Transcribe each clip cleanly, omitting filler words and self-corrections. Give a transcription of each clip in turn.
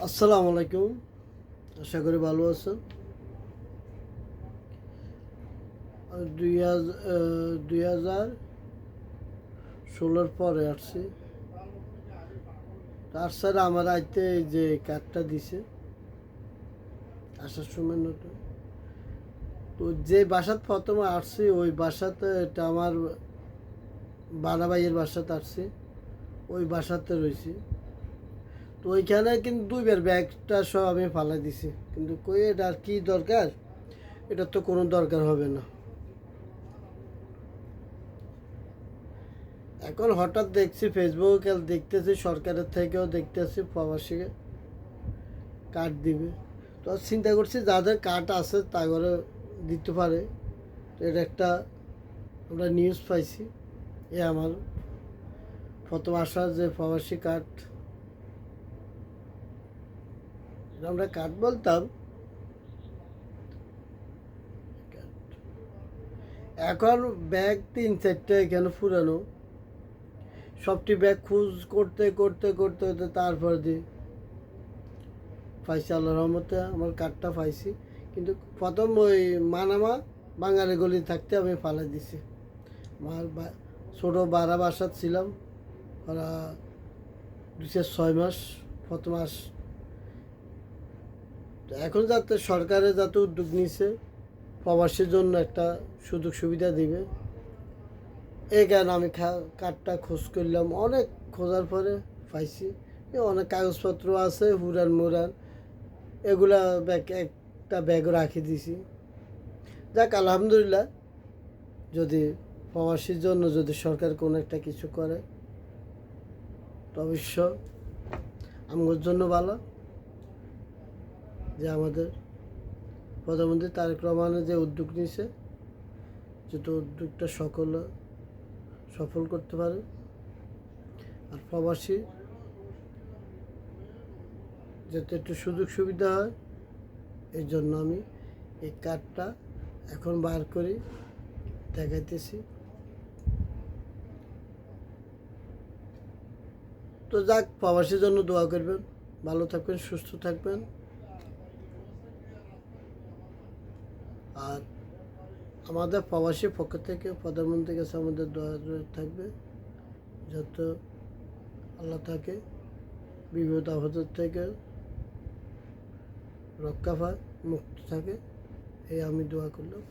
আসসালামু আলাইকুম। আশা করি ভালো আছেন। আমি 2016 পরে আসছি। তার ছাড়া আমার আইতে যে কার্ডটা দিছে আসার সময় নতুন, তো যে বাসাত প্রথমে আসছি ওই বাসাতে, এটা আমার বানা ভাইয়ের বাসাতে আসছি, ওই বাসাতে রয়েছি। তো ওইখানে কিন্তু দুইবার ব্যাগটা সব আমি ফালাই দিছি, কিন্তু কই এটা আর কি দরকার, এটা তো কোনো দরকার হবে না। এখন হঠাৎ দেখছি ফেসবুকে, দেখতেছি সরকারের থেকেও দেখতেছি প্রবাসী কার্ড দিবে। তো চিন্তা করছি যাদের কার্ড আছে তা করে দিতে পারে। তো এটা একটা আমরা নিউজ পাইছি, আমার প্রথম আসা যে প্রবাসী কার্ড, আমরা কার্ড বলতাম। এখন ব্যাগ 3-4টা এখানে পুরানো, সবটি ব্যাগ খোঁজ করতে করতে করতে করতে তারপর দিই পাইছি, আল্লাহর রহমতে আমার কার্ডটা পাইছি। কিন্তু প্রথম ওই মানামা বাঙালি গলি থাকতে আমি ফালাই দিছি। আমার ছোটো বারা বাসাত ছিলাম, ওরা 2-6 মাস প্রথম মাস। এখন যাতে সরকারে যাতে উদ্যোগ নিছে প্রবাসীর জন্য একটা সুযোগ সুবিধা দিবে, এই কারণে আমি কার্ডটা খোঁজ করলাম। অনেক খোঁজার পরে পাইছি। অনেক কাগজপত্র আছে হুরান মুরান, এগুলা ব্যাগ একটা ব্যাগ রাখি দিছি। যাক আলহামদুলিল্লাহ, যদি প্রবাসীর জন্য যদি সরকার কোনো একটা কিছু করে তো অবশ্য আমার জন্য ভালো। যে আমাদের প্রধানমন্ত্রী তারেক রহমানের যে উদ্যোগ নিয়েছে, যেটা উদ্যোগটা সকলে সফল করতে পারে, আর প্রবাসী যাতে একটু সুযোগ সুবিধা হয়, এই জন্য আমি এই কার্ডটা এখন বার করি দেখাইতেছি। তো যাক, প্রবাসীর জন্য দোয়া করবেন, ভালো থাকবেন, সুস্থ থাকবেন। আর আমাদের প্রবাসীর পক্ষ থেকে প্রধানমন্ত্রীর কাছে আমাদের দোয়া থাকবে, যত আল্লাহ তাকে বিপদ আপদের থেকে রক্ষা পায়, মুক্ত থাকে, এই আমি দোয়া করলাম।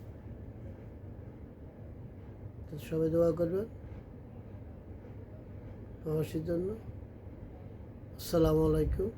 সবাই দোয়া করবেন প্রবাসীর জন্য। আসসালামু আলাইকুম।